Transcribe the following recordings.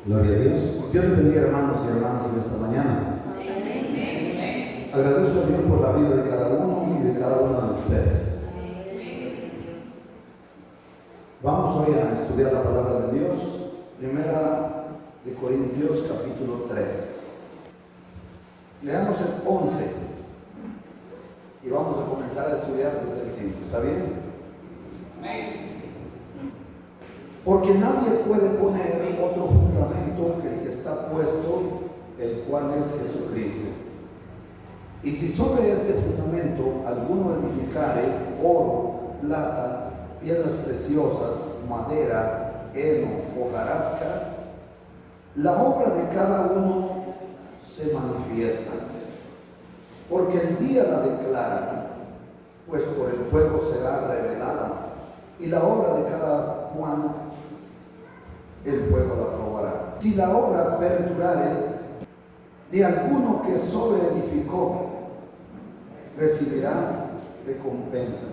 Gloria a Dios. Dios les bendiga, hermanos y hermanas, en esta mañana. Amén. Agradezco a Dios por la vida de cada uno y de cada una de ustedes. Vamos hoy a estudiar la palabra de Dios. Primera de Corintios, capítulo 3. Leamos el 11 y vamos a comenzar a estudiar desde el 5. ¿Está bien? Amén. Porque nadie puede poner otro fundamento que el que está puesto, el cual es Jesucristo. Y si sobre este fundamento alguno edificare oro, plata, piedras preciosas, madera, heno, hojarasca, la obra de cada uno se manifiesta, porque el día la declara, pues por el fuego será revelada, y la obra de cada cual el fuego la probará. Si la obra perdurare, de alguno que sobreedificó recibirá recompensa.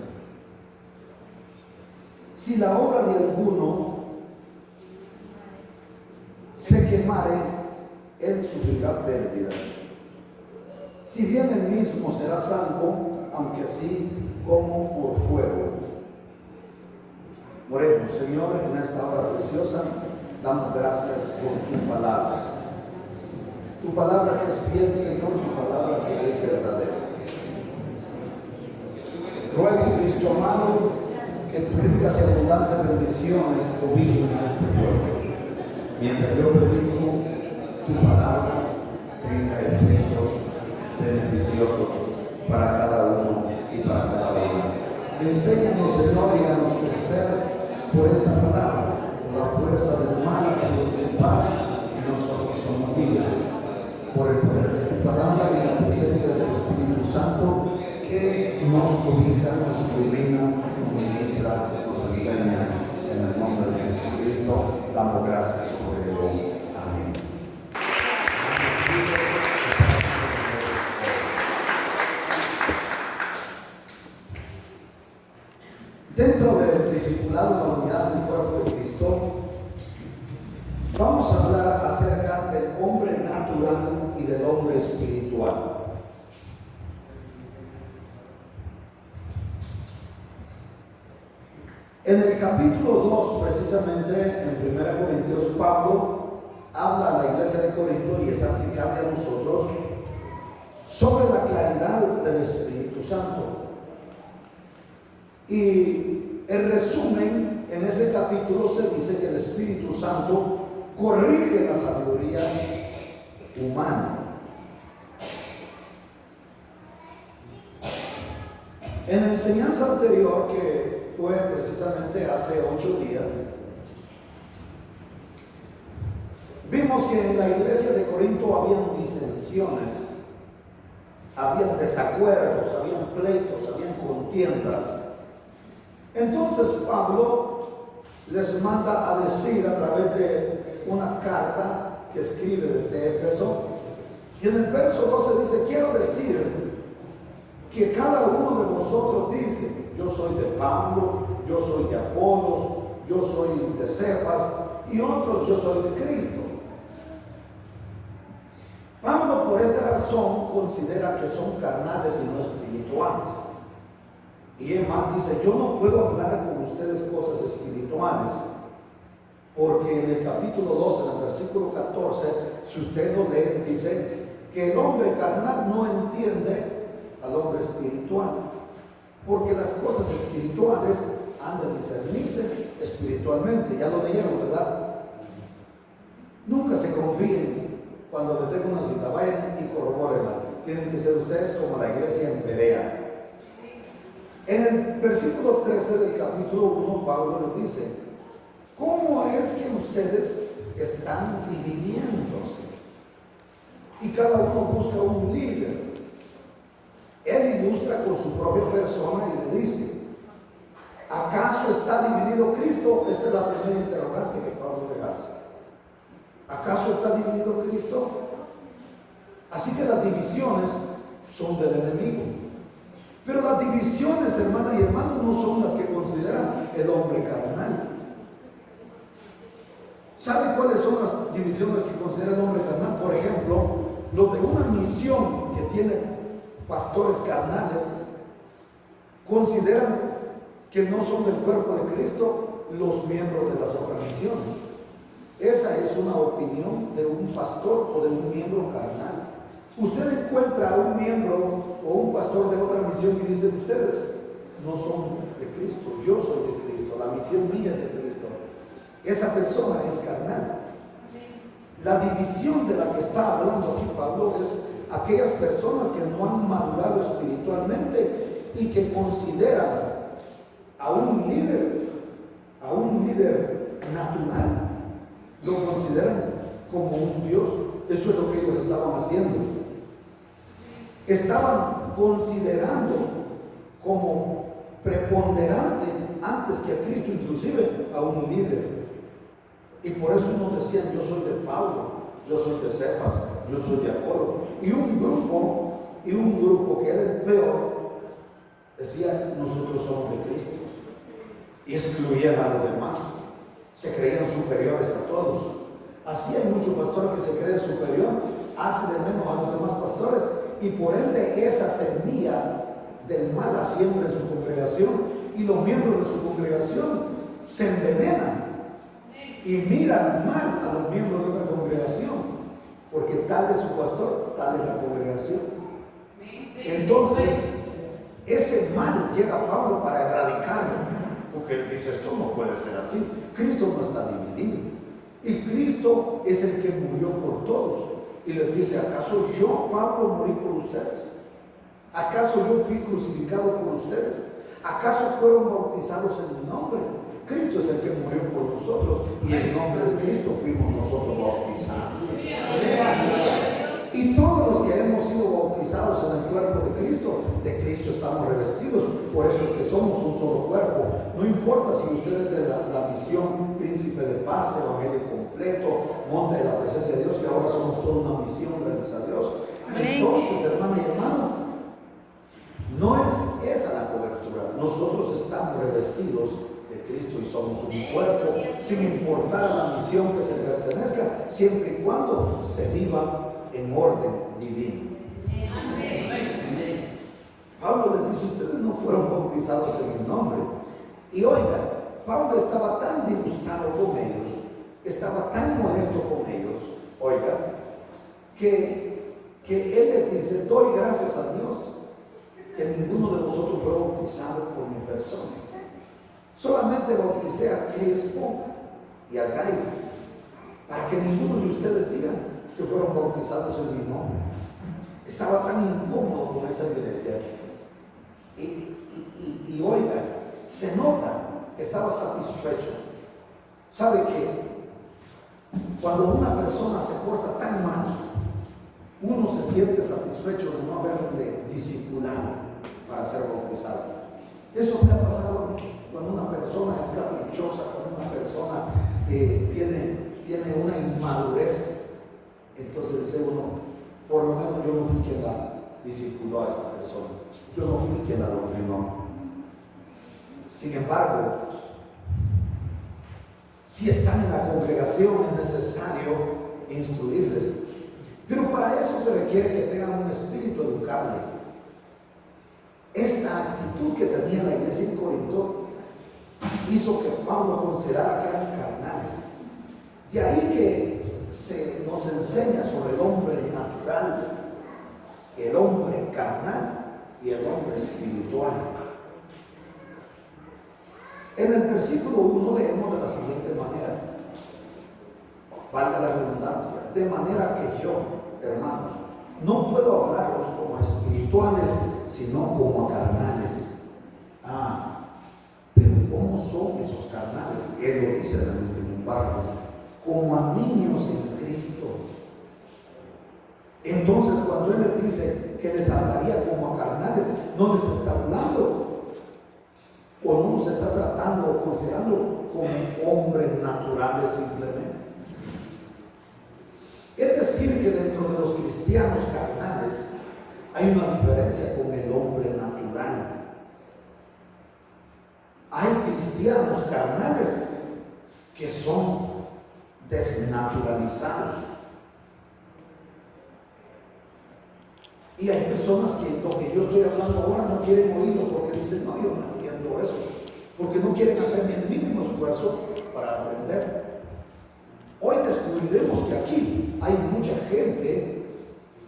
Si la obra de alguno se quemare, él sufrirá pérdida. Si bien él mismo será salvo, aunque así como por fuego. Oremos. Señor, en esta hora preciosa damos gracias por tu palabra. Tu palabra que es fiel, Señor, tu palabra que es verdadera. Ruego, Cristo amado, que tu ricas y abundantes bendiciones cobijen a este pueblo. Mientras yo predico, tu palabra tenga efectos beneficiosos para cada uno y para cada una. Enséñanos, Señor, y a nos crecer por esta palabra. La fuerza del mal se disipa y nosotros somos libres por el poder de tu palabra y la presencia del Espíritu Santo que nos cobija, nos ilumina, nos ministra, nos enseña. En el nombre de Jesucristo damos gracias por ello. Amén. Dentro del discipulado de la unidad del cuerpo de Cristo, vamos a hablar acerca del hombre natural y del hombre espiritual. En el capítulo 2, precisamente, en 1 Corintios, Pablo habla a la iglesia de Corinto, y es aplicable a nosotros, sobre la claridad del Espíritu Santo. Y el resumen en ese capítulo se dice que el Espíritu Santo corrige la sabiduría humana. En la enseñanza anterior, que fue precisamente hace 8 días, vimos que en la iglesia de Corinto habían disensiones, habían desacuerdos, habían pleitos, habían contiendas. Entonces Pablo les manda a decir a través de una carta que escribe desde Éfeso, y en el verso 12 dice: quiero decir que cada uno de vosotros dice: yo soy de Pablo, yo soy de Apolos, yo soy de Cefas, y otros: yo soy de Cristo. Pablo, por esta razón, considera que son carnales y no espirituales. Y él más dice: yo no puedo hablar con ustedes cosas espirituales, porque en el capítulo 12, en el versículo 14, si usted lo lee, dice que el hombre carnal no entiende al hombre espiritual, porque las cosas espirituales han de discernirse espiritualmente. Ya lo leyeron, ¿verdad? Nunca se confíen cuando les den una cita, vayan y corrobórenla. Tienen que ser ustedes como la iglesia en Berea. En el versículo 13 del capítulo 1, Pablo les dice: ¿cómo es que ustedes están dividiéndose? Y cada uno busca un líder. Él ilustra con su propia persona y le dice: ¿acaso está dividido Cristo? Esta es la primera interrogante que Pablo le hace. ¿Acaso está dividido Cristo? Así que las divisiones son del enemigo. Pero las divisiones, hermanas y hermanos, no son las que consideran el hombre carnal. ¿Sabe cuáles son las divisiones que considera el hombre carnal? Por ejemplo, los de una misión que tiene pastores carnales consideran que no son del cuerpo de Cristo los miembros de las otras misiones. Esa es una opinión de un pastor o de un miembro carnal. Usted encuentra a un miembro o un pastor de otra misión y dice: ustedes no son de Cristo, yo soy de Cristo, la misión mía es de Cristo. Esa persona es carnal. La división de la que está hablando aquí Pablo es aquellas personas que no han madurado espiritualmente y que consideran a un líder natural, lo consideran como un Dios. Eso es lo que ellos estaban haciendo. Estaban considerando como preponderante antes que a Cristo, inclusive a un líder. Y por eso unos decían: yo soy de Pablo, yo soy de Cefas, yo soy de Apolo. Y un grupo que era el peor decía: nosotros somos de Cristo. Y excluían a los demás. Se creían superiores a todos. Así hay muchos pastores que se creen superior, hace de menos a los demás pastores, y por ende esa semilla del mal la siembra en su congregación, y los miembros de su congregación se envenenan y miran mal a los miembros de otra congregación, porque tal es su pastor, tal es la congregación. Entonces ese mal llega a Pablo para erradicarlo, porque él dice: esto no puede ser así. Cristo no está dividido, y Cristo es el que murió por todos. Y les dice: ¿acaso yo, Pablo, morí por ustedes? ¿Acaso yo fui crucificado por ustedes? ¿Acaso fueron bautizados en mi nombre? Cristo es el que murió por nosotros, y en nombre de Cristo fuimos nosotros bautizados. Y todos los que hemos sido bautizados en el cuerpo de Cristo estamos revestidos. Por eso es que somos un solo cuerpo. No importa si usted es de la misión Príncipe de Paz, Evangelio Completo, Monte de la Presencia de Dios, que ahora somos toda una misión, gracias a Dios. Entonces, hermana y hermano, no es esa la cobertura. Nosotros estamos revestidos de Cristo y somos un cuerpo, sin importar a la misión que se pertenezca, siempre y cuando se viva en orden divino. Pablo les dice: ustedes no fueron bautizados en mi nombre. Y oiga, Pablo estaba tan disgustado con ellos, estaba tan molesto con ellos, oiga, que él les dice: doy gracias a Dios que ninguno de vosotros fue bautizado por mi persona. Solamente bauticé a Crispo y a Gaio, para que ninguno de ustedes diga que fueron bautizados en mi nombre. Estaba tan incómodo con esa iglesia. Y oiga, se nota que estaba satisfecho. ¿Sabe que cuando una persona se porta tan mal, uno se siente satisfecho de no haberle discipulado para ser bautizado? Eso me ha pasado cuando una persona es caprichosa, cuando una persona tiene una inmadurez. Entonces dice uno: por lo menos yo no fui quien la discipuló a esta persona, yo no fui quien la doctrinó. Sin embargo, si están en la congregación es necesario instruirles, pero para eso se requiere que tengan un espíritu educable. Esta actitud que tenía la iglesia en Corinto hizo que Pablo considerara que eran carnales. De ahí que se nos enseña sobre el hombre natural, el hombre carnal y el hombre espiritual. En el versículo 1 leemos de la siguiente manera, valga la redundancia: de manera que yo, hermanos, no puedo hablaros como a espirituales, sino como a carnales. Pero ¿cómo son esos carnales? Él lo dice en el último párrafo: como a niños en Cristo. Entonces, cuando él les dice que les hablaría como a carnales, no les está hablando o no nos está tratando o considerando como hombres naturales simplemente. Es decir, que dentro de los cristianos carnales hay una diferencia con el hombre natural. Hay cristianos carnales que son desnaturalizados. Y hay personas que lo que yo estoy hablando ahora no quieren oírlo porque dicen, no, yo no entiendo eso, porque no quieren hacer ni el mínimo esfuerzo para aprender. Hoy descubriremos que aquí hay mucha gente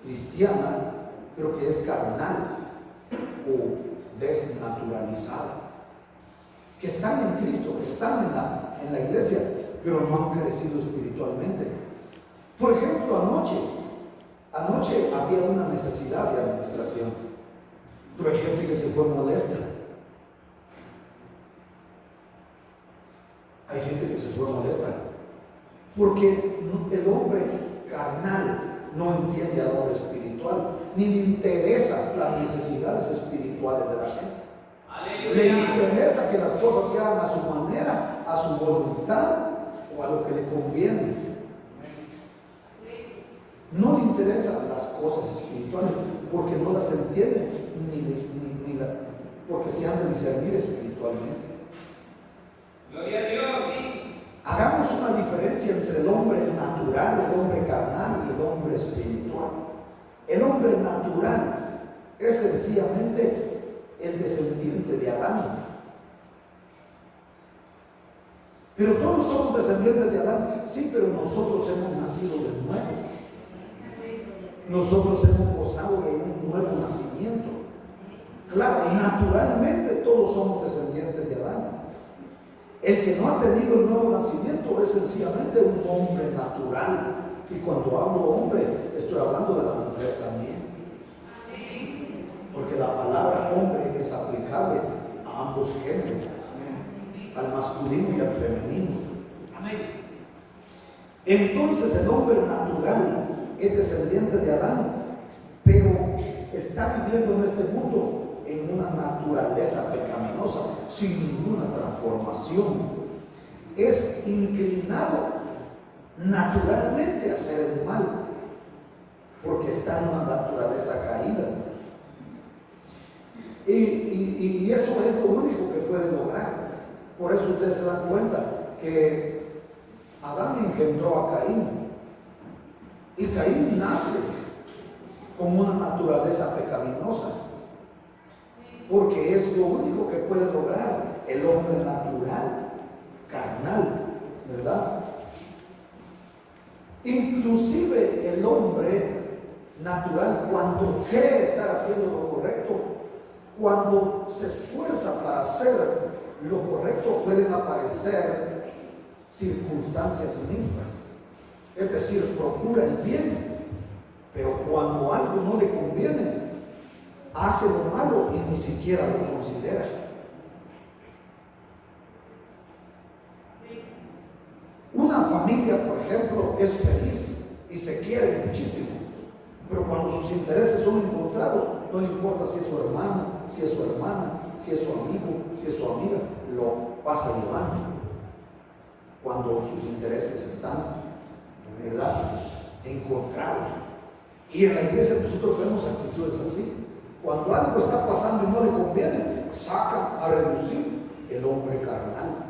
cristiana, pero que es carnal o desnaturalizada, que están en Cristo, que están en la iglesia, pero no han crecido espiritualmente. Por ejemplo, anoche había una necesidad de administración, pero hay gente que se fue molesta. Hay gente que se fue molesta porque el hombre carnal no entiende al hombre espiritual, ni le interesa las necesidades espirituales de la gente. ¡Aleluya! Le interesa que las cosas se hagan a su manera, a su voluntad o a lo que le conviene. No le interesan las cosas espirituales porque no las entiende, porque se han de discernir espiritualmente. Gloria a Dios. Hagamos una diferencia entre el hombre natural, el hombre carnal y el hombre espiritual. El hombre natural es sencillamente el descendiente de Adán. Pero todos somos descendientes de Adán, sí, pero nosotros hemos nacido de nuevo. Nosotros hemos gozado de un nuevo nacimiento. Claro, naturalmente todos somos descendientes de Adán. El que no ha tenido el nuevo nacimiento es sencillamente un hombre natural. Y cuando hablo hombre, estoy hablando de la mujer también. Porque la palabra hombre es aplicable a ambos géneros, al masculino y al femenino. Entonces el hombre natural es descendiente de Adán, pero está viviendo en este mundo en una naturaleza pecaminosa, sin ninguna transformación. Es inclinado naturalmente a hacer el mal, porque está en una naturaleza caída. Y eso es lo único que puede lograr. Por eso ustedes se dan cuenta que Adán engendró a Caín, y Caín nace con una naturaleza pecaminosa, porque es lo único que puede lograr el hombre natural, carnal, ¿verdad? Inclusive el hombre natural, cuando cree estar haciendo lo correcto, cuando se esfuerza para hacer lo correcto, pueden aparecer circunstancias mixtas. Es decir, procura el bien, pero cuando algo no le conviene, hace lo malo y ni siquiera lo considera. Una familia, por ejemplo, es feliz y se quiere muchísimo, pero cuando sus intereses son encontrados, no le importa si es su hermano, si es su hermana, si es su amigo, si es su amiga, lo pasa llevando. Cuando sus intereses están, ¿verdad?, encontrados. Y en la iglesia nosotros vemos actitudes así. Cuando algo está pasando y no le conviene, saca a reducir el hombre carnal,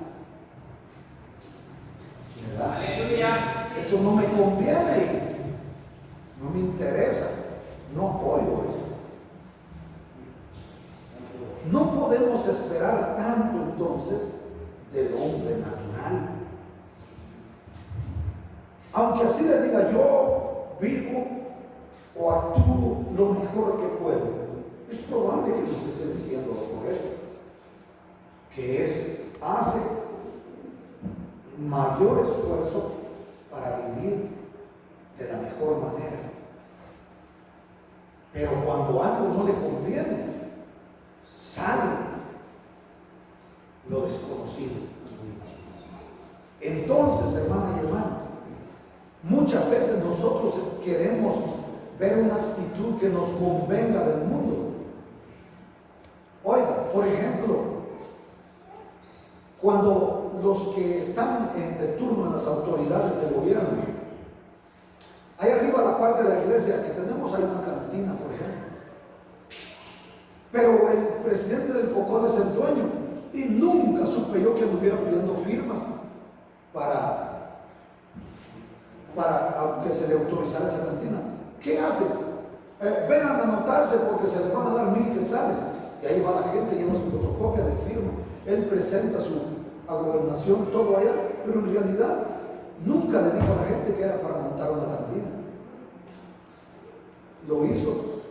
¿verdad? ¡Aleluya! Eso no me conviene, no me interesa, no apoyo eso. No podemos esperar tanto entonces del hombre natural. Aunque así le diga, yo vivo o actúo lo mejor que puedo, es probable que nos esté diciendo lo correcto, que hace mayor esfuerzo para vivir de la mejor manera. Pero cuando algo no le conviene, sale lo desconocido. Entonces, hermana y hermano, muchas veces nosotros queremos ver una actitud que nos convenga del mundo. Oiga, por ejemplo, cuando los que están de turno en las autoridades del gobierno, ahí arriba a la parte de la iglesia que tenemos hay una cantina, por ejemplo, pero el presidente del COCOD es el dueño y nunca supe yo que anduviera pidiendo firmas para para que se le autorizara esa cantina. ¿Qué hacen? Vengan a anotarse porque se les van a dar 1000 quetzales. Y ahí va la gente, lleva su fotocopia de firma. Él presenta a gobernación, todo allá, pero en realidad nunca le dijo a la gente que era para montar una cantina. Lo hizo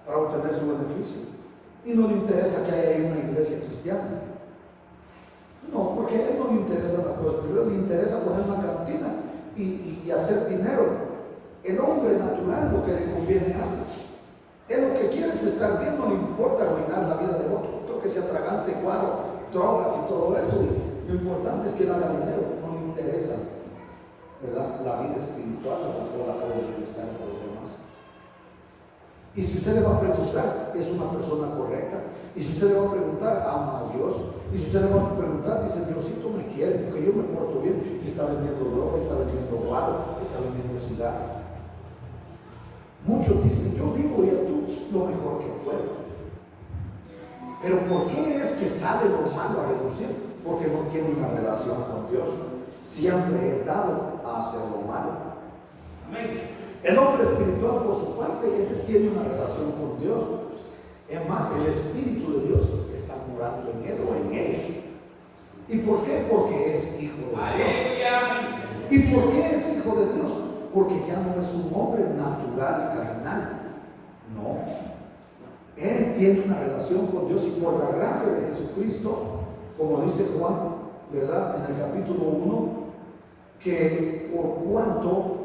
para obtener su beneficio. Y no le interesa que haya ahí una iglesia cristiana. No, porque a él no le interesan las cosas, pero a él le interesa poner una cantina y hacer dinero. El hombre natural lo que le conviene hace. Él lo que quiere es estar bien, no le importa arruinar la vida de otro que sea tragante, guaro, drogas y todo eso. Y lo importante es que él haga dinero, no le interesa, ¿verdad?, la vida espiritual o el bienestar de los demás. Y si usted le va a preguntar, es una persona correcta. Y si usted le va a preguntar, ama a Dios. Y si usted le va a preguntar, dice, Diosito me quiere porque yo me porto bien. Y está vendiendo droga, está vendiendo guaro, está vendiendo cigarro. Muchos dicen, yo vivo y actúo lo mejor que puedo. Pero ¿por qué es que sale lo malo a reducir? Porque no tiene una relación con Dios. Siempre es dado a hacer lo malo. Amén. El hombre espiritual, por su parte, ese tiene una relación con Dios. Es más, el Espíritu de Dios está morando en él o en ella. ¿Y por qué? Porque es hijo de Dios. Aleluya. ¿Y por qué es hijo de Dios? Porque ya no es un hombre natural, carnal. No. Él tiene una relación con Dios y por la gracia de Jesucristo, como dice Juan, ¿verdad?, en el capítulo 1, que por cuanto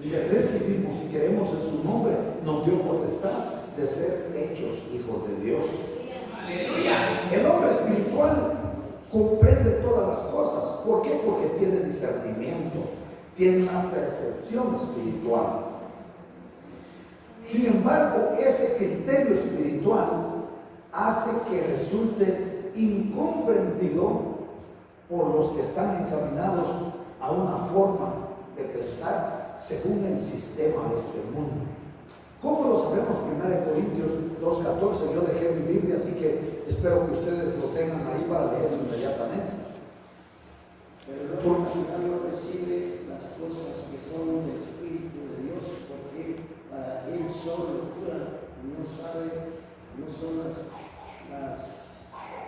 le recibimos y creemos en su nombre, nos dio potestad de ser hechos hijos de Dios. Aleluya. El hombre espiritual comprende todas las cosas. ¿Por qué? Porque tiene discernimiento, tiene una percepción espiritual. Sin embargo, ese criterio espiritual hace que resulte incomprendido por los que están encaminados a una forma de pensar según el sistema de este mundo. ¿Cómo lo sabemos? 1 Corintios 2:14. Yo dejé mi Biblia, así que espero que ustedes lo tengan ahí para leerlo inmediatamente. Pero el hombre natural no recibe las cosas que son del Espíritu de Dios, porque para él son locura, no sabe, no son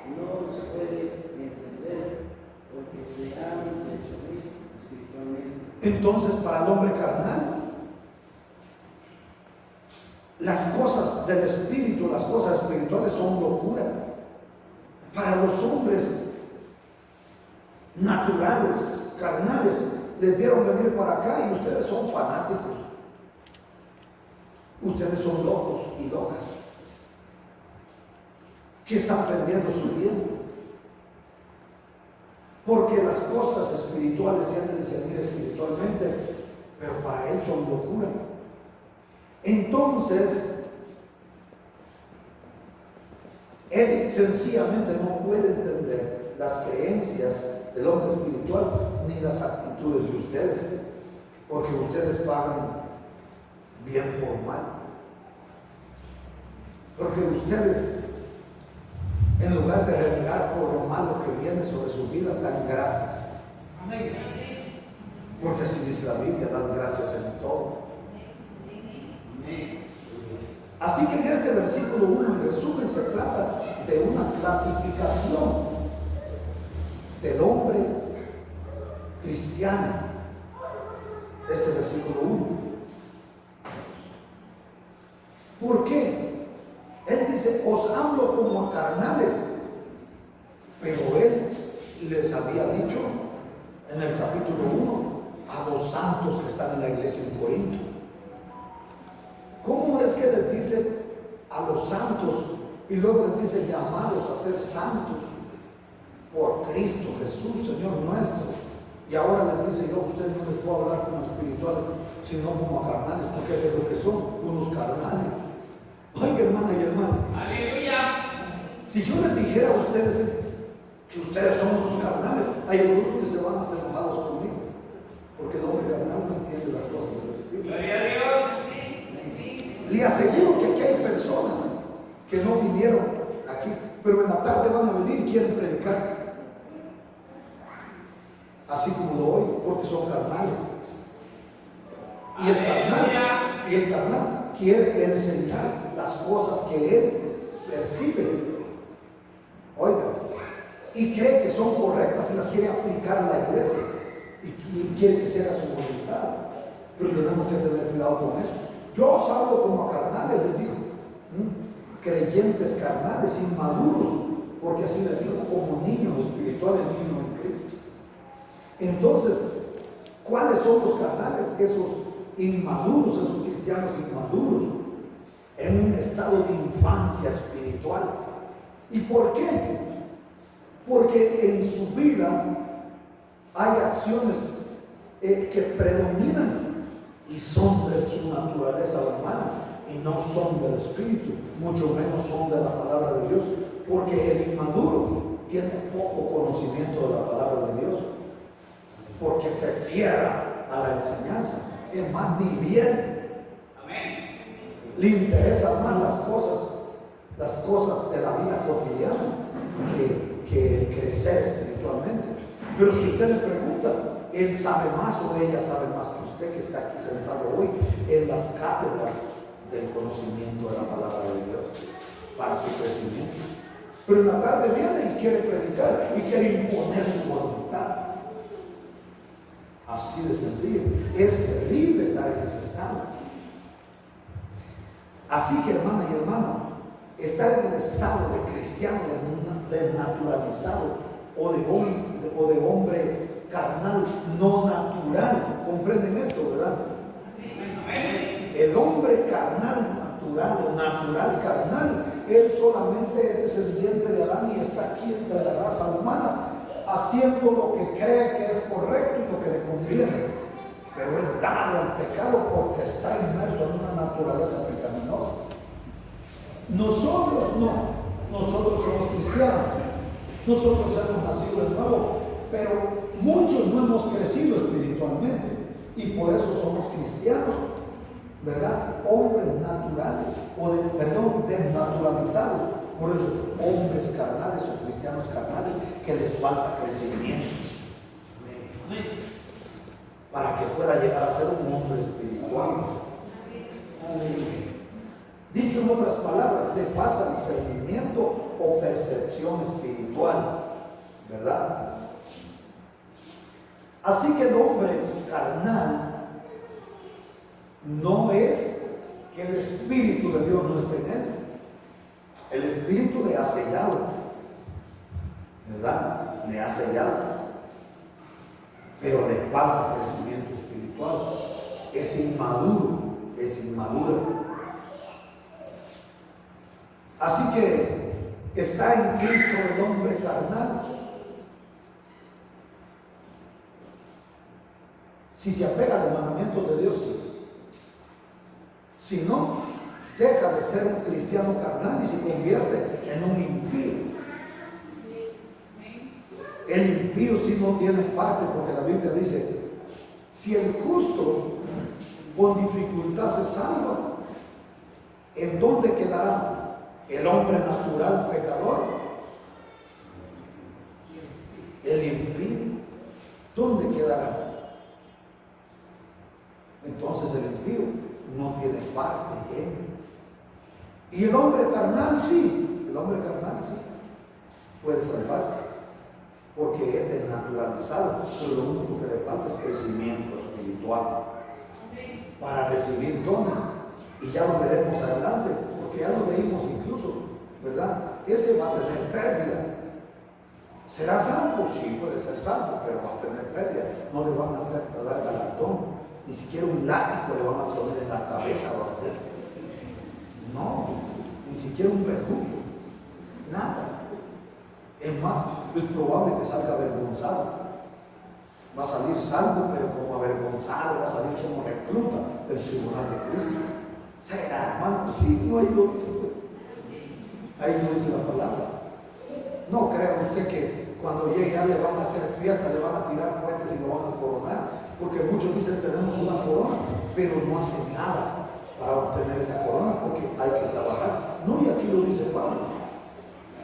no las puede entender, porque se han de servir espiritualmente. Entonces, para el hombre carnal, las cosas del Espíritu, las cosas espirituales son locura. Para los hombres naturales, carnales, les vieron venir para acá y ustedes son fanáticos. Ustedes son locos y locas que están perdiendo su tiempo. Porque las cosas espirituales se han de discernir espiritualmente, pero para él son locura. Entonces, él sencillamente no puede entender las creencias del hombre espiritual ni las actitudes de ustedes, porque ustedes pagan bien por mal. Porque ustedes, en lugar de renegar por lo malo que viene sobre su vida, dan gracias. Amén. Porque así dice la Biblia, dan gracias en todo. Así que en este versículo 1, en resumen, se trata de una clasificación del hombre cristiano. Este versículo 1. ¿Por qué? Él dice, os hablo como a carnales, pero él les había dicho en el capítulo 1 a los santos que están en la iglesia en Corinto. ¿Cómo es que les dice a los santos y luego les dice llamados a ser santos por Cristo Jesús, Señor nuestro? Y ahora les dice, yo a ustedes no les puedo hablar como espirituales, sino como a carnales, porque eso es lo que son, unos carnales. Oiga, hermana y hermano, Aleluya. si yo les dijera a ustedes que ustedes son unos carnales, hay algunos que se van hasta enojados conmigo, porque el hombre carnal no entiende las cosas del Espíritu. Gloria a Dios. Le aseguro que aquí hay personas que no vinieron aquí, pero en la tarde van a venir y quieren predicar, así como lo oyen, porque son carnales. Y el carnal quiere enseñar las cosas que él percibe. Oiga, y cree que son correctas y las quiere aplicar a la iglesia. Y quiere que sea su voluntad. Pero tenemos que tener cuidado con eso. Yo os hablo como a carnales, les digo. Creyentes carnales, inmaduros, porque así les digo, como niños espirituales, niños en Cristo. Entonces, ¿cuáles son los carnales? Esos inmaduros, esos cristianos inmaduros, en un estado de infancia espiritual. ¿Y por qué? Porque en su vida hay acciones que predominan y son de su naturaleza humana y no son del Espíritu, mucho menos son de la palabra de Dios, porque el inmaduro tiene poco conocimiento de la palabra de Dios, porque se cierra a la enseñanza, es más, ni viene. Amén. Le interesan más las cosas de la vida cotidiana que el crecer espiritualmente. Pero si usted le pregunta, él sabe más o ella sabe más que usted, que está aquí sentado hoy en las cátedras del conocimiento de la palabra de Dios para su crecimiento. Pero en la tarde viene y quiere predicar y quiere imponer su voluntad. Así de sencillo. Es terrible estar en ese estado. Así que, hermana y hermano, estar en el estado de cristiano desnaturalizado o de hombre carnal, no natural. ¿Comprenden esto, verdad? El hombre carnal, natural o natural carnal, él solamente es descendiente de Adán y está aquí entre la raza humana, haciendo lo que cree que es correcto y lo que le conviene. Pero es dado al pecado porque está inmerso en una naturaleza pecaminosa. Nosotros no, nosotros somos cristianos, nosotros hemos nacido de nuevo, pero muchos no hemos crecido espiritualmente y por eso somos cristianos, ¿verdad? Hombres naturales, desnaturalizados, por esos hombres carnales o cristianos carnales que les falta crecimiento para que pueda llegar a ser un hombre espiritual. Dicho en otras palabras, le falta discernimiento o percepción espiritual, ¿verdad? Así que el hombre carnal no es que el Espíritu de Dios no esté en él. El Espíritu le ha sellado, ¿verdad? Le ha sellado, pero le falta crecimiento espiritual. Es inmaduro, es inmaduro. Así que está en Cristo el hombre carnal. Si se apega a los mandamientos de Dios, sí. Si no, deja de ser un cristiano carnal y se convierte en un impío. El impío sí no tiene parte, porque la Biblia dice, si el justo con dificultad se salva, ¿en dónde quedará el hombre natural pecador? El impío, ¿dónde quedará? Entonces el impío no tiene parte en él. Y el hombre carnal sí, puede salvarse, porque es desnaturalizado, pero lo único que le falta es crecimiento espiritual para recibir dones. Y ya lo veremos adelante, porque ya lo leímos incluso, ¿verdad? Ese va a tener pérdida. ¿Será salvo? Sí, puede ser salvo, pero va a tener pérdida. No le van a dar galardón. Ni siquiera un elástico le van a poner en la cabeza o a usted. No, ni siquiera un verdugo. Nada. Es más, es probable que salga avergonzado. Va a salir salvo, pero como avergonzado, va a salir como recluta del tribunal de Cristo. ¿Será, hermano? Sí, no, ahí lo dice. Ahí lo dice la palabra. No crea usted que cuando llegue ya le van a hacer fiesta, le van a tirar cohetes y lo van a coronar. Porque muchos dicen tenemos una corona, pero no hacen nada para obtener esa corona porque hay que trabajar. No, y aquí lo dice Pablo.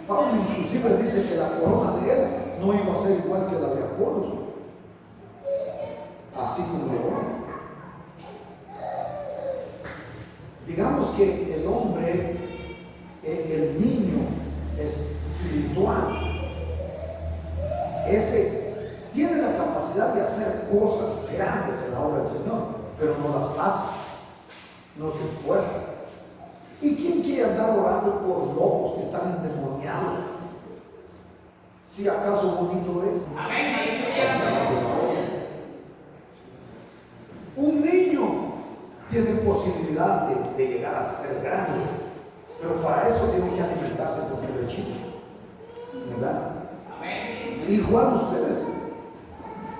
Pablo inclusive dice que la corona de él no iba a ser igual que la de Apolos, así como de ahora. Digamos que el hombre, el niño espiritual, ese tiene la capacidad de hacer cosas grandes en la obra del Señor, pero no las hace, no se esfuerza. ¿Y quién quiere andar orando por locos que están endemoniados? Si acaso bonito es. Amén. Aleluya. Un niño tiene posibilidad de llegar a ser grande, pero para eso tiene que alimentarse con su lechita, ¿verdad? Amén. Igual ustedes,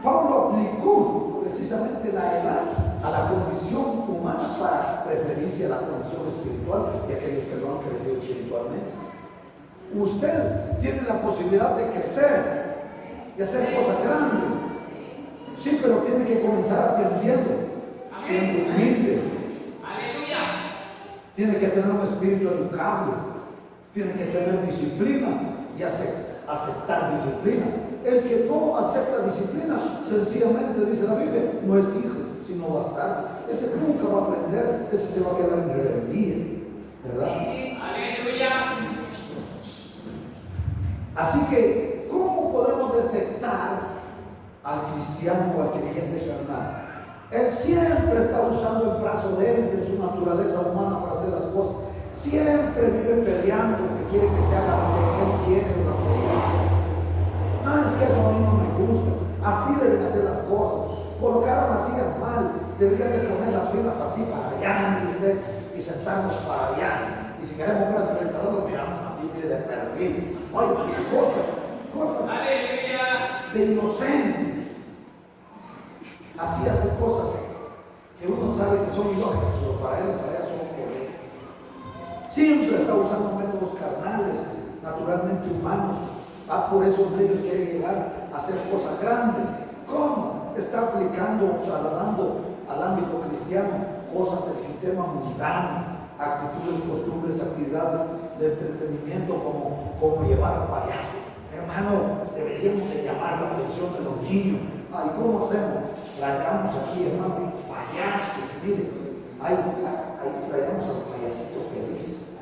Pablo aplicó precisamente la edad a la condición humana para referirse a la condición espiritual de aquellos que no han crecido espiritualmente. Usted tiene la posibilidad de crecer y hacer cosas grandes, sí, pero tiene que comenzar aprendiendo, siendo humilde. Aleluya. Tiene que tener un espíritu educable, tiene que tener disciplina y aceptar disciplina. El que no acepta disciplina, sencillamente dice la Biblia, no es hijo, sino bastardo. Ese nunca va a aprender, ese se va a quedar en rebeldía, ¿verdad? Aleluya. Así que, ¿cómo podemos detectar al cristiano o al creyente carnal? Él siempre está usando el brazo débil de su naturaleza humana para hacer las cosas. Siempre vive peleando, que quiere que se haga lo que él quiere o lo que ella quiere. No, es que eso a mí no me gusta. Así deben hacer las cosas. Colocaron las sillas mal. Deberían de poner las filas así para allá y sentarnos para allá. Y si queremos ver al predicador, lo miramos así, mire, de perfil. Oye, cosas Aleluya. de inocentes. Así hace cosas que uno sabe que son ilógicas, pero para ella son correctas. Siempre está usando métodos carnales, naturalmente humanos. Por esos medios quiere llegar a hacer cosas grandes. ¿Cómo? Está aplicando, trasladando al ámbito cristiano cosas del sistema mundano, actitudes, costumbres, actividades de entretenimiento como llevar payasos. Hermano, deberíamos de llamar la atención de los niños. Ay, ¿cómo hacemos? Traigamos aquí, hermano, payasos. Mire, ahí traigamos al payasito feliz.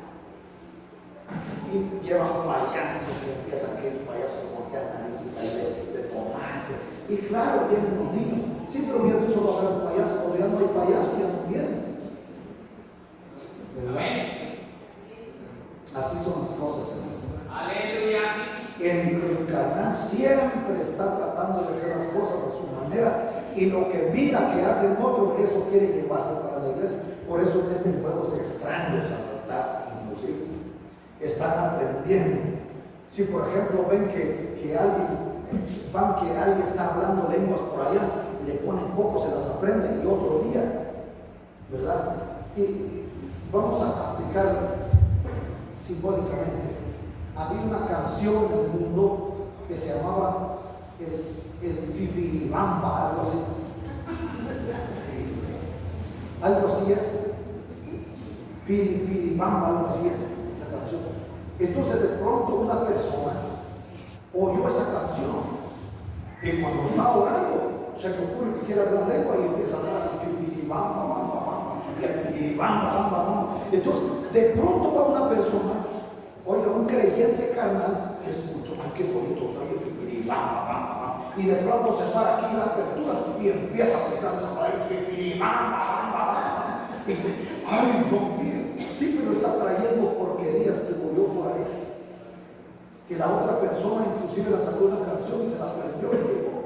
Y llevan payasos y empiezan que el payaso porque análisis ahí de tomate. Y claro, vienen los niños. Sí, pero vienen solo a ver un payaso. Cuando ya no hay payaso, ya no vienen. ¿Verdad? Así son las cosas, hermano. Aleluya. El carnal siempre está tratando de hacer las cosas a su manera y lo que mira que hacen otros, eso quiere llevarse para la iglesia. Por eso meten juegos extraños al altar, inclusive. Están aprendiendo. Si por ejemplo ven que alguien está hablando lenguas por allá, le ponen coco, se las aprenden y otro día, ¿verdad? Y vamos a aplicar simbólicamente. Había una canción en el mundo que se llamaba el Pipiribamba, algo así. Algo así es. Piribamba, algo así es esa canción. Entonces de pronto una persona oyó esa canción y cuando está orando se le ocurre que quiere hablar lengua y empieza a hablar Pipiribamba, bamba, bamba, y Pipiribamba, bamba, bamba. Entonces de pronto va una persona. Oiga, un creyente carnal escuchó, ay, qué bonito soy, y de pronto se para aquí la apertura y empieza a aplicar esa palabra, ay, no, mire, sí, pero está trayendo porquerías que murió por ahí. Que la otra persona inclusive la sacó una canción y se la aprendió y llegó.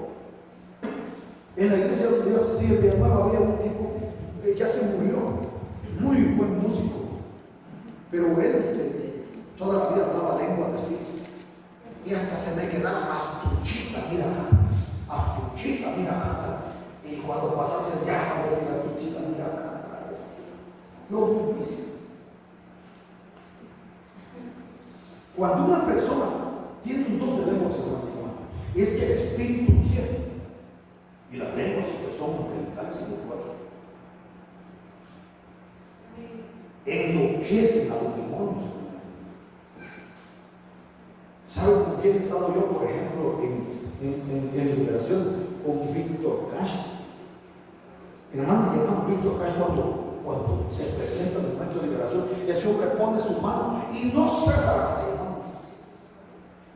En la iglesia donde yo asistí en mi hermano había un tipo que ya se murió, muy buen músico, pero él toda la vida hablaba lengua de sí. Y hasta se me quedaba astuchita, mira acá, astuchita, mira acá. Y cuando pasaba, ya a decir astuchita, mira acá. Lo mismo. Cuando una persona tiene un don de lenguas, es que el espíritu quiere. Y las lenguas que son angelicales y de cuatro. Enloquecen a los demonios. ¿Saben con quién he estado yo, por ejemplo, en liberación? Con Víctor Cash. Mi hermano Víctor Cash, cuando se presenta el momento de liberación, ese hombre pone su mano y no cesa la batalla, hermanos.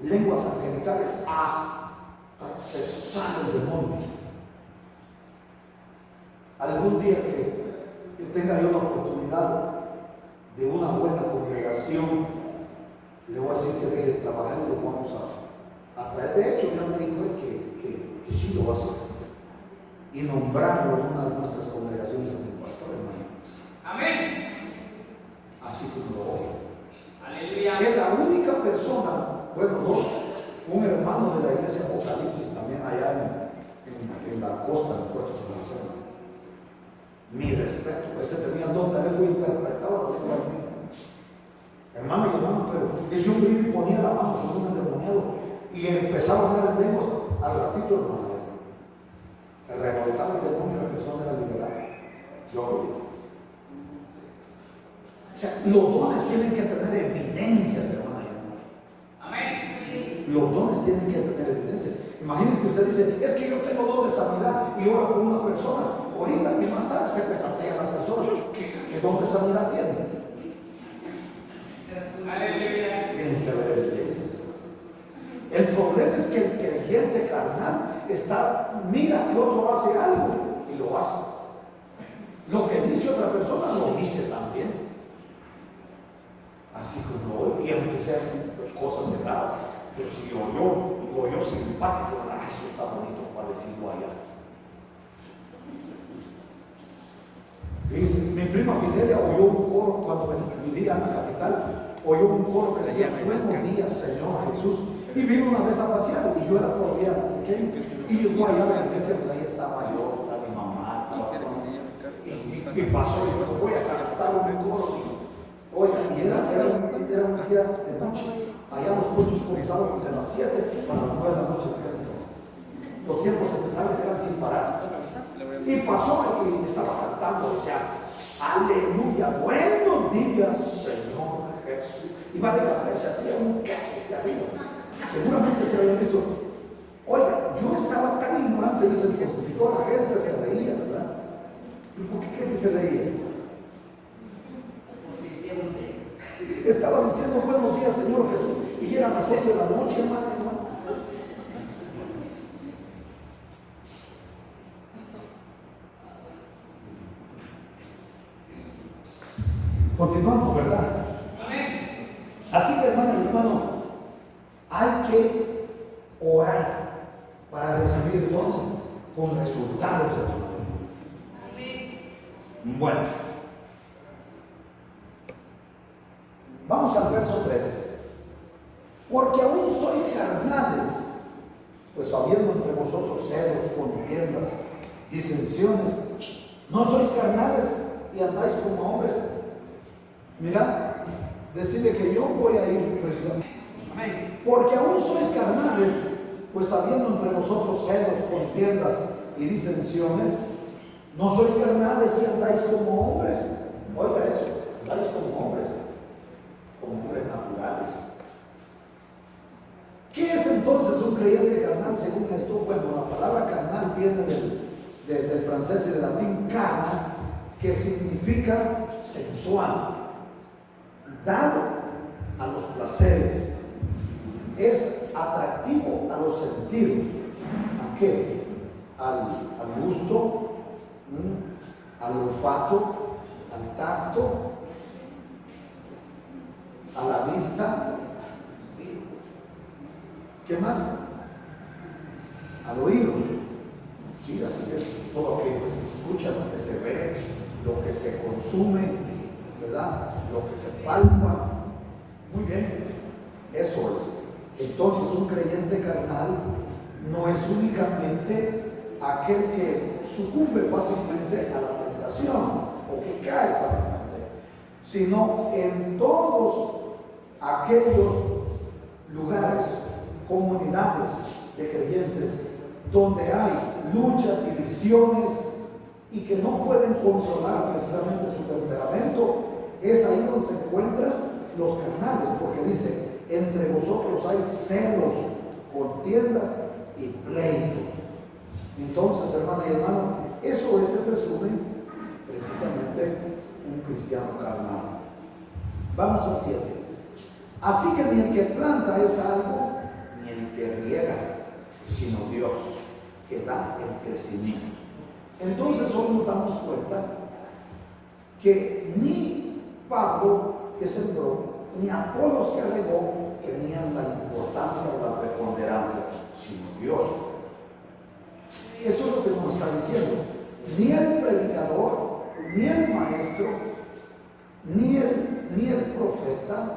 Lenguas angelicales hasta se sale el demonio. Algún día que tenga yo la oportunidad de una buena congregación, le voy a decir que deje de trabajar y lo vamos a traer. De hecho, ya me dijo que sí lo va a hacer. Y nombrarlo en una de nuestras congregaciones como pastor, hermano. Amén. Así como lo oye. Aleluya. Es la única persona, bueno, dos, un hermano de la iglesia Apocalipsis también allá en la costa de Puerto San José. Mi respeto, ese tenía el don de él, lo interpretaba la lengua divina. Hermano y hermano, pero ese hombre ponía la mano sobre un endemoniado y empezaba a hablar en lenguas. Al ratito, hermano, se revolcaba el demonio y la persona era liberada. Yo lo vi. O sea, los dones tienen que tener evidencias, hermano y hermano. Amén. Los dones tienen que tener evidencia. Imagínense que usted dice, es que yo tengo don de sanidad y ora con una persona. Ahorita y más tarde se petatea la persona. ¿Qué don de sanidad tiene? Aleluya. Tienen que haber evidencias. El problema es que el creyente carnal mira que otro hace algo y lo hace. Lo que dice otra persona lo dice también. Así como hoy, y aunque sean cosas cerradas, pero si oyó simpático, eso está bonito para decirlo allá. Fíjense, mi prima Fidelia oyó un coro cuando vivía en la capital, oyó un coro que decía, buenos días Señor Jesús, y vino una vez a pasear, y yo era todavía pequeño, y llegó allá a la iglesia, pues ahí estaba yo, estaba mi mamá, y pasó, y yo voy a cantar un coro, oiga, y era un día de noche, allá los cultos comenzaban desde las 7 para las 9 de la noche, los tiempos empezaron eran sin parar. Y pasó y estaba cantando, decía, aleluya, buenos días, Señor Jesús. Y va de cantar y se hacía un queso de arriba. Seguramente se había visto. Oiga, yo estaba tan ignorante en ese entonces y toda la gente se reía, ¿verdad? ¿Y por qué creen que se reía? Estaba diciendo buenos días, Señor Jesús, y eran las 8 de la noche, hermano. Continuamos, ¿verdad? Amén. Así que, hermano y hermano, hay que orar para recibir dones con resultados, hermano. Amén. Bueno, vamos al verso 3. Porque aún sois carnales, pues habiendo entre vosotros celos, contiendas, disensiones, no sois carnales y andáis como hombres. Mira, decirle que yo voy a ir precisamente. Amén. Porque aún sois carnales, pues habiendo entre vosotros celos, contiendas y disensiones, no sois carnales y andáis como hombres. Oiga eso, andáis como hombres naturales. ¿Qué es entonces un creyente carnal según esto? Bueno, la palabra carnal viene del francés y del latín carna, que significa sensual, dado a los placeres, es atractivo a los sentidos. ¿A qué? Al gusto, al olfato, al tacto, a la vista. ¿Qué más? Al oído. Sí, así es. Todo lo que se escucha, lo que se ve, lo que se consume, ¿verdad? Lo que se palpa. Muy bien. Eso es. Entonces, un creyente carnal no es únicamente aquel que sucumbe fácilmente a la tentación o que cae fácilmente, sino en todos aquellos lugares, comunidades de creyentes donde hay luchas, divisiones y que no pueden controlar precisamente su temperamento, es ahí donde se encuentran los carnales, porque dice, entre vosotros hay celos, contiendas y pleitos. Entonces, hermana y hermano, eso es el resumen precisamente cristiano carnal. Vamos al 7. Así que ni el que planta es algo, ni el que riega, sino Dios, que da el crecimiento. Entonces hoy nos damos cuenta que ni Pablo, que sembró, ni Apolos, que regó, tenían la importancia o la preponderancia, sino Dios. Eso es lo que nos está diciendo. Ni el predicador, ni el maestro, ni el profeta,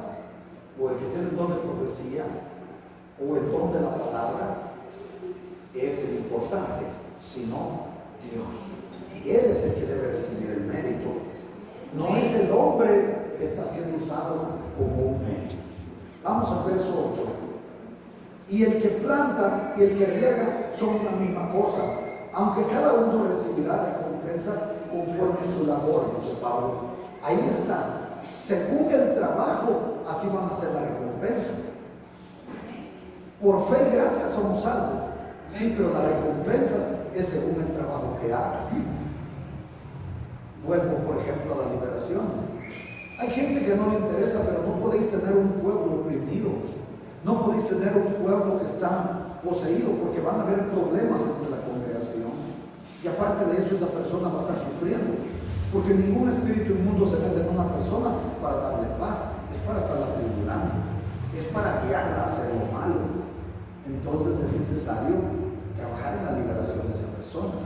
o el que tiene el don de profecía, o el don de la palabra, es el importante, sino Dios. Él es el que debe recibir el mérito. No es el hombre que está siendo usado como un medio. Vamos al verso 8. Y el que planta y el que riega son la misma cosa, aunque cada uno recibirá recompensa conforme a su labor, dice Pablo. Ahí está. Según el trabajo, así van a ser las recompensas. Por fe y gracia somos salvos. Sí, pero las recompensas es según el trabajo que hagas. Vuelvo, por ejemplo, a las liberaciones. Hay gente que no le interesa, pero no podéis tener un pueblo oprimido. No podéis tener un pueblo que está poseído, porque van a haber problemas entre la congregación. Y aparte de eso, esa persona va a estar sufriendo. Porque ningún espíritu inmundo se mete en una persona para darle paz. Es para estarla tribulando. Es para guiarla a hacer lo malo. Entonces es necesario trabajar en la liberación de esa persona.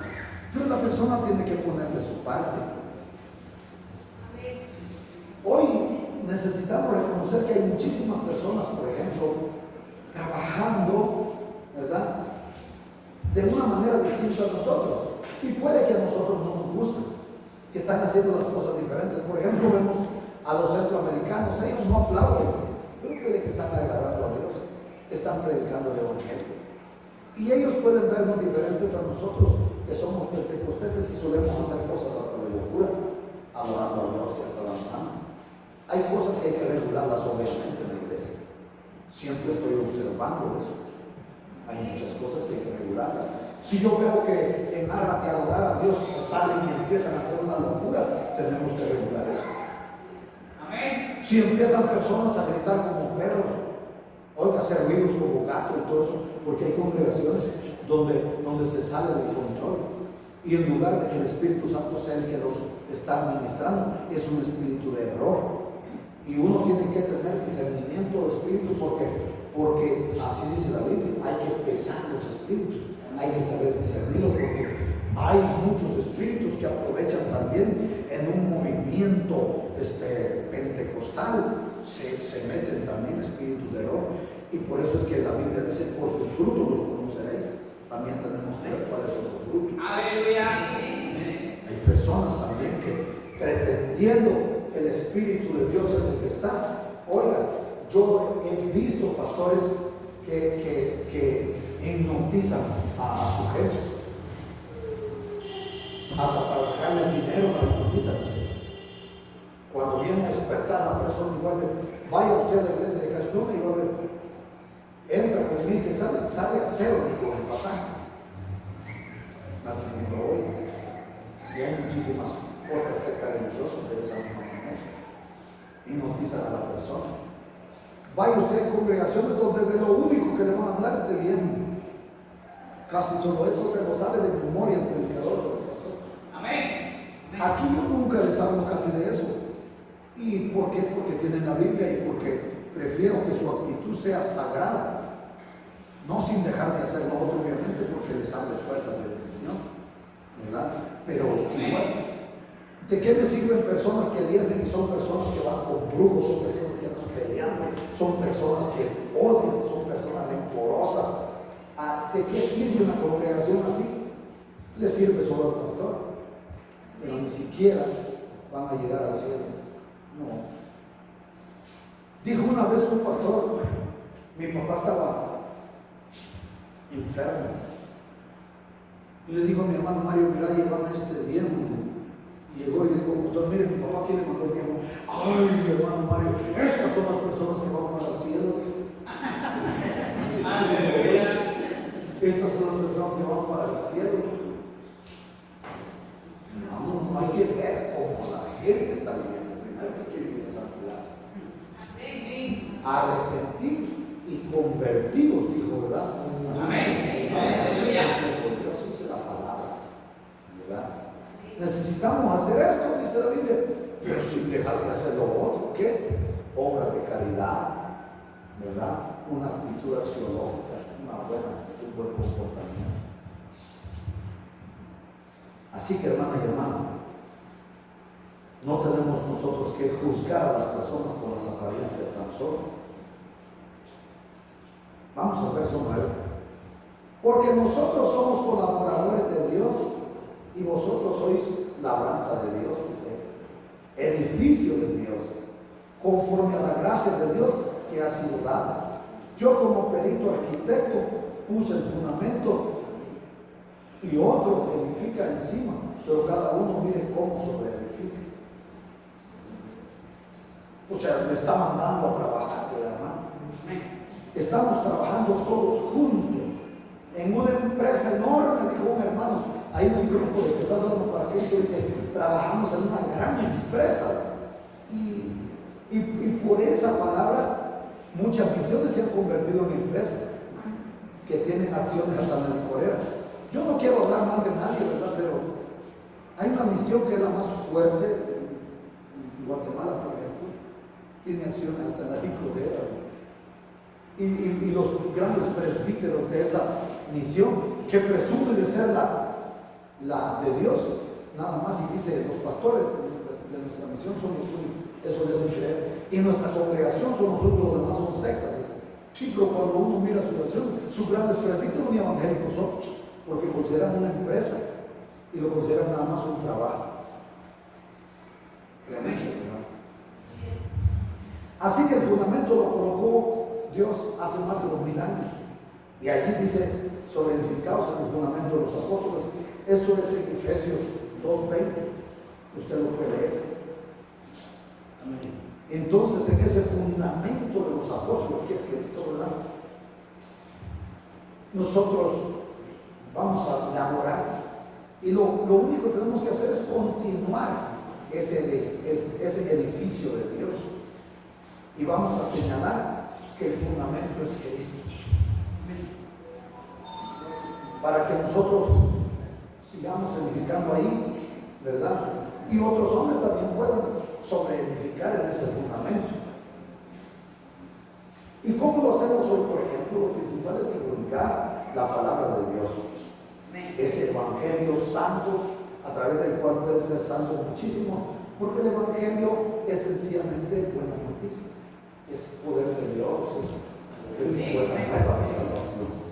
Pero la persona tiene que poner de su parte. Hoy necesitamos reconocer que hay muchísimas personas, por ejemplo, trabajando, ¿verdad?, de una manera distinta a nosotros. Y puede que a nosotros no nos guste, que están haciendo las cosas diferentes. Por ejemplo, vemos a los centroamericanos, ellos no aplauden, pero creen que están agradando a Dios, están predicando el Evangelio. Y ellos pueden vernos diferentes a nosotros, que somos pentecostales y solemos hacer cosas hasta de locura, adorando a Dios y hasta danzando. Hay cosas que hay que regularlas, obviamente, en la iglesia. Siempre estoy observando eso. Hay muchas cosas que hay que regularlas. Si yo veo que en aras de adorar a Dios se salen y empiezan a hacer una locura, tenemos que regular eso. Amén. Si empiezan personas a gritar como perros, oiga, hacer ruidos como gatos y todo eso, porque hay congregaciones donde se sale del control. Y en lugar de que el Espíritu Santo sea el que los está administrando, es un espíritu de error. Y uno tiene que tener discernimiento de espíritu, porque así dice la Biblia, hay que pesar los espíritus, hay que saber discernirlos, porque hay muchos espíritus que aprovechan también en un movimiento pentecostal, se meten también espíritus de error. Y por eso es que la Biblia dice, por sus frutos los conoceréis. También tenemos que ver cuáles son los frutos. Aleluya. Hay personas también que, pretendiendo el Espíritu de Dios es el que está. Oiga, yo he visto pastores que hipnotizan a su jefe, hasta para sacarle dinero, la hipnotizan. Cuando viene a despertar la persona, igual vaya usted a la iglesia de Castluna y va a ver, entra con 1000 que sale a cero ni con el pasaje. Así que hoy, y hay muchísimas otras sectas religiosas de esa misma manera. Hipnotizan a la persona. Vaya usted a congregaciones donde de lo único que le van a hablar es de bien. Casi solo eso se lo sabe de memoria el predicador o el pastor. Amén. Aquí yo nunca les hablo casi de eso. ¿Y por qué? Porque tienen la Biblia y porque prefiero que su actitud sea sagrada. No sin dejar de hacer lo otro, obviamente, porque les abre puertas de bendición, ¿verdad? Pero igual, ¿de qué me sirven personas que vienen y son personas que van con brujos, son personas que andan peleando, son personas que odian, son personas rencorosas? ¿De qué sirve una congregación así? Le sirve solo al pastor, pero ni siquiera van a llegar al cielo. No. Dijo una vez un pastor, mi papá estaba enfermo, y le dijo a mi hermano Mario, mira, llévame este viejo. Llegó y dijo, pastor, mire, mi papá, ¿quién le mandó el viejo? Ay, mi hermano Mario, estas son las personas que van para el cielo. Estas son las personas que van para el cielo. No hay que ver cómo la gente está viviendo. arrepentidos y convertidos, dijo, ¿verdad? Amén. Aleluya. Dios dice la palabra, ¿verdad? Necesitamos hacer esto, dice la Biblia, pero sin dejar de hacer lo otro. ¿Qué? Obras de caridad, ¿verdad? Una actitud axiológica, un buen comportamiento. Así que, hermana y hermano, no tenemos nosotros que juzgar a las personas por las apariencias tan solo. Vamos al verso 9. Porque nosotros somos colaboradores de Dios y vosotros sois labranza de Dios, dice, edificio de Dios, conforme a la gracia de Dios que ha sido dada. Yo como perito arquitecto puse el fundamento y otro edifica encima, pero cada uno mire cómo sobreedifica. O sea, le está mandando a trabajar, hermano. Estamos trabajando todos juntos en una empresa enorme, dijo un hermano. Hay un grupo de que está dando para Cristo, dice, trabajamos en una gran empresa. Y por esa palabra, muchas misiones se han convertido en empresas que tienen acciones hasta en el Corea. Yo no quiero hablar mal de nadie, ¿verdad? Pero hay una misión que es la más fuerte en Guatemala, por ejemplo. Tiene acciones hasta en la Corea. Y los grandes presbíteros de esa misión, que presume de ser la de Dios, nada más, y dice, los pastores de nuestra misión son los únicos, eso les hace creer, y nuestra congregación son nosotros, los demás son sectas. Sí, pero cuando uno mira su acción, sus grandes presbíteros ni evangélicos son, porque consideran una empresa y lo consideran nada más un trabajo. Realmente, ¿verdad? Así que el fundamento lo colocó Dios hace más de 2000 años. Y allí dice, sobre edificados en el fundamento de los apóstoles. Esto es en Efesios 2:20. Usted lo puede leer. Amén. Entonces, en ese fundamento de los apóstoles, que es Cristo, ¿verdad? Nosotros vamos a elaborar. Y lo único que tenemos que hacer es continuar ese edificio de Dios. Y vamos a señalar que el fundamento es Cristo. Para que nosotros sigamos edificando ahí, ¿verdad? Y otros hombres también puedan sobreedificar en ese fundamento. ¿Y cómo lo hacemos hoy? Por ejemplo, lo principal es divulgar la palabra de Dios. Ese evangelio santo, a través del cual puede ser santo muchísimo, porque el evangelio es sencillamente buena noticia. Es poder de Dios, es buena nueva de salvación.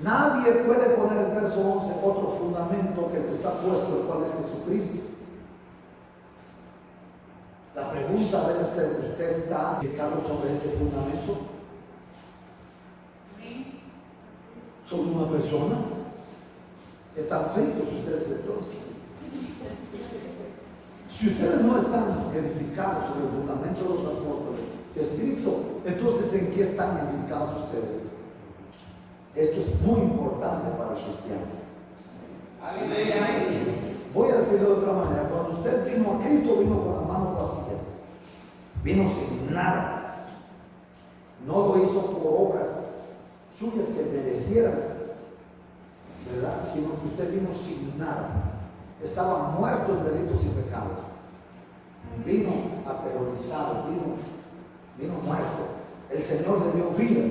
Nadie puede poner el verso 11 otro fundamento que el que está puesto, el cual es Jesucristo. La pregunta debe ser, ¿usted está edificado sobre ese fundamento? ¿Sobre una persona? Están fritos ustedes entonces. Si ustedes no están edificados sobre el fundamento de los apóstoles, que es Cristo, entonces ¿en qué están edificados ustedes? Esto es muy importante para el cristiano. Voy a decirlo de otra manera. Cuando usted vino a Cristo, vino con las manos vacías. Vino sin nada. No lo hizo por obras suyas que merecieran, ¿verdad? Sino que usted vino sin nada. Estaba muerto en delitos y pecados. Vino aterrorizado, vino muerto. El Señor le dio vida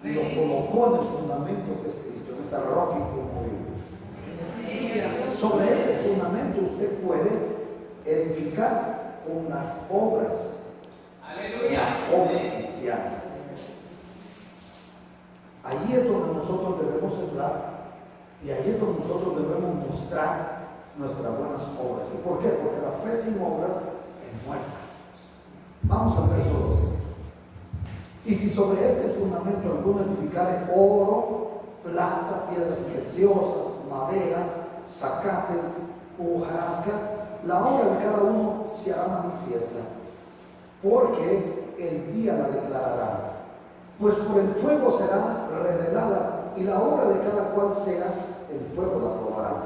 y lo colocó en el fundamento que es Cristo, en esa roca inconmovible. Sobre ese fundamento usted puede edificar con las obras. Aleluya. Las obras cristianas. Allí es donde nosotros debemos sembrar y allí es donde nosotros debemos mostrar nuestras buenas obras. ¿Y por qué? Porque la fe sin obras es muerta. Vamos al verso 12. Y si sobre este fundamento alguno edificare oro, plata, piedras preciosas, madera, zacate u hojarasca, la obra de cada uno se hará manifiesta, porque el día la declarará. Pues por el fuego será revelada, y la obra de cada cual sea, el fuego la probará.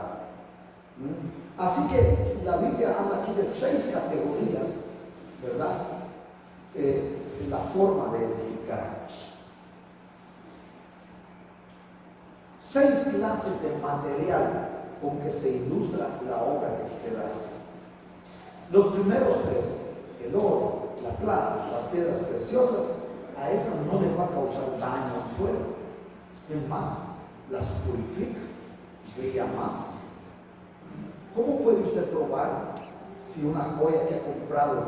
Así que la Biblia habla aquí de 6 categorías ¿verdad? La forma de edificar. 6 clases de material con que se ilustra la obra que usted hace. Los primeros 3, el oro, la plata, las piedras preciosas, a esas no les va a causar daño al fuego. Es más, las purifica, brilla más. ¿Cómo puede usted probar si una joya que ha comprado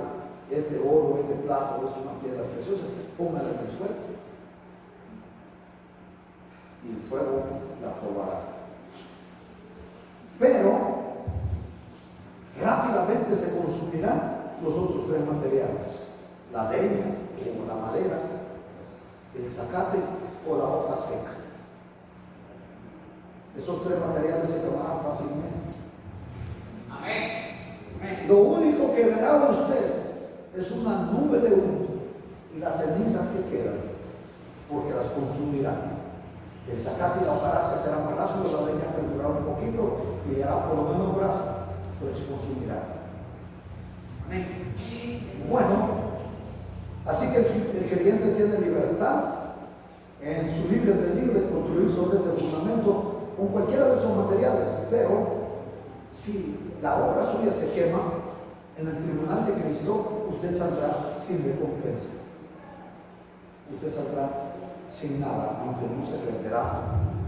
es de oro, es de plata o es una piedra preciosa? Póngala en el fuego y el fuego la probará. Pero rápidamente se consumirán los otros 3 materiales: la leña o la madera, el zacate o la hoja seca. Esos 3 materiales se quemarán fácilmente. Amén. Lo único que verá usted es una nube de humo y las cenizas que quedan, porque las consumirán. El zacate y la hojarasca serán más rápido, la leña perdurará un poquito y le hará por lo menos brasa, pero se consumirá. Amén. Bueno, así que el creyente tiene libertad en su libre albedrío de construir sobre ese fundamento con cualquiera de esos materiales, pero si la obra suya se quema en el tribunal de Cristo, usted saldrá sin recompensa. Usted saldrá sin nada, aunque no se perderá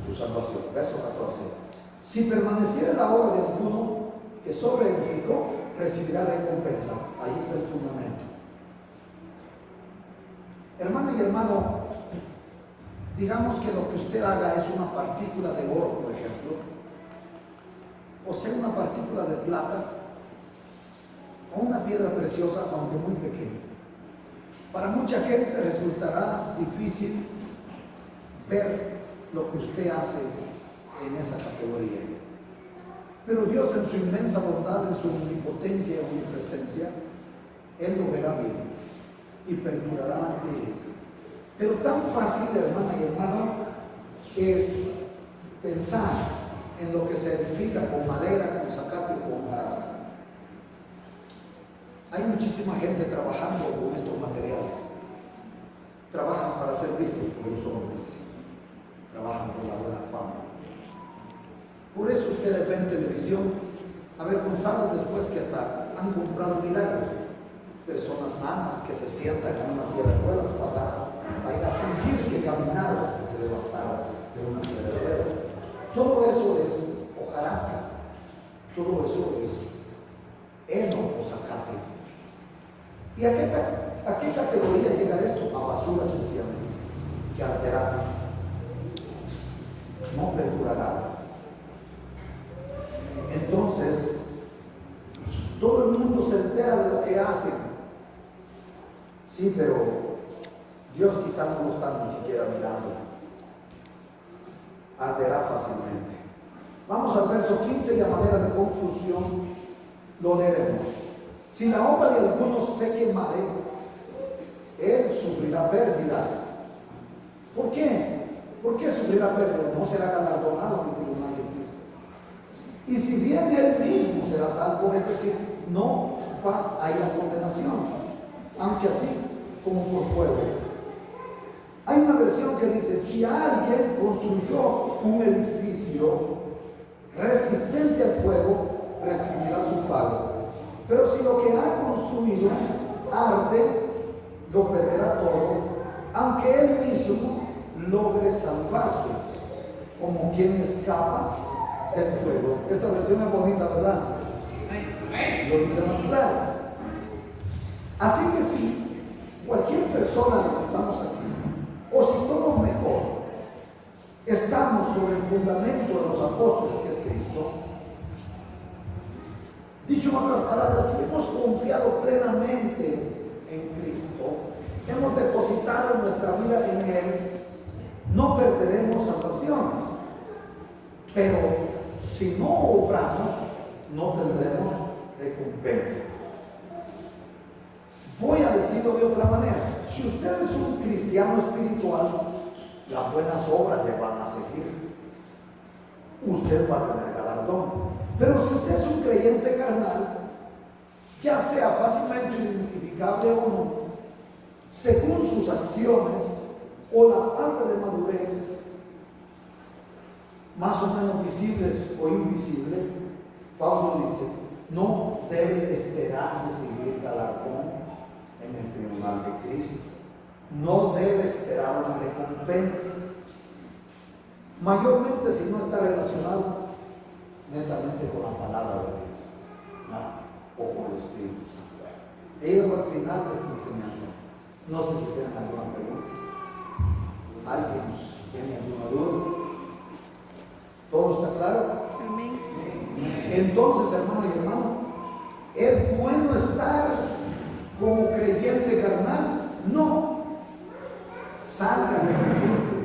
su salvación. Verso 14. Si permaneciera la obra de alguno que sobreedificó, recibirá recompensa. Ahí está el fundamento. Hermano y hermano, digamos que lo que usted haga es una partícula de oro, por ejemplo, o sea, una partícula de plata, o una piedra preciosa, aunque muy pequeña. Para mucha gente resultará difícil ver lo que usted hace en esa categoría. Pero Dios, en su inmensa bondad, en su omnipotencia y omnipresencia, Él lo verá bien y perdurará ante Él. Pero tan fácil, hermana y hermano, es pensar en lo que se edifica con madera, con zacate o con hojarasca. Hay muchísima gente trabajando con estos materiales. Trabajan para ser vistos por los hombres. Trabajan por la buena fama. Por eso ustedes ven televisión avergonzados después que hasta han comprado milagros. Personas sanas que se sientan en una silla de ruedas pagadas para ir a fingir que caminaron, que se levantaron de una silla de ruedas. Todo eso es hojarasca. Todo eso es heno o zacate. ¿Y a qué categoría llega esto? A basura, sencillamente, que arderá, no perdurará. Entonces, todo el mundo se entera de lo que hacen. Sí, pero Dios quizás no lo está ni siquiera mirando. Arderá fácilmente. Vamos al verso 15 y a manera de conclusión lo leeremos. Si la obra de algunos se quemare, él sufrirá pérdida. ¿Por qué? ¿Por qué sufrirá pérdida? No será galardonado en el tribunal de Cristo. Y si bien él mismo será salvo, es decir, no va a ir a condenación, aunque así como por fuego. Hay una versión que dice: si alguien construyó un edificio resistente al fuego, recibirá su pago. Pero si lo que ha construido arde, lo perderá todo, aunque él mismo logre salvarse, como quien escapa del fuego. Esta versión es bonita, ¿verdad? Lo dice más claro. Así que si cualquier persona de las que estamos aquí, o si todos mejor, estamos sobre el fundamento de los apóstoles, que es Cristo. Dicho en otras palabras, si hemos confiado plenamente en Cristo, hemos depositado nuestra vida en Él, no perderemos salvación. Pero si no obramos, no tendremos recompensa. Voy a decirlo de otra manera: si usted es un cristiano espiritual, las buenas obras le van a seguir. Usted va a tener galardón. Pero si usted es un creyente carnal, ya sea fácilmente identificable o no, según sus acciones o la falta de madurez, más o menos visibles o invisibles, Pablo dice, no debe esperar recibir galardón en el tribunal de Cristo. No debe esperar una recompensa. Mayormente si no está relacionado netamente con la palabra de Dios, ¿no? O con el Espíritu Santo. Ella va a terminar esta enseñanza. No sé si tienen alguna pregunta. ¿Alguien tiene alguna duda? ¿Todo está claro? Amén. Entonces, hermano y hermano, ¿es bueno estar como creyente carnal? No. Salga de ese círculo.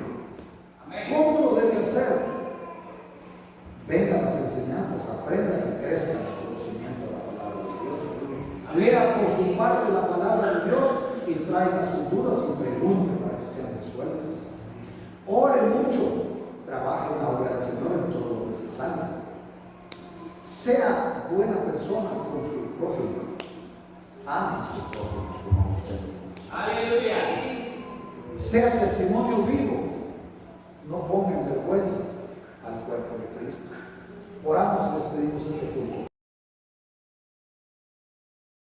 ¿Cómo lo debe hacer? Venga a las enseñanzas, aprenda y crezca en el conocimiento de la palabra de Dios. Lea por su parte la palabra de Dios y traiga sus dudas y pregunte para que sean resueltas. Ore mucho, trabaje en la obra del Señor en todo lo necesario. Sea buena persona con su prójimo. Ame a su prójimo como a usted. Aleluya. Sea testimonio vivo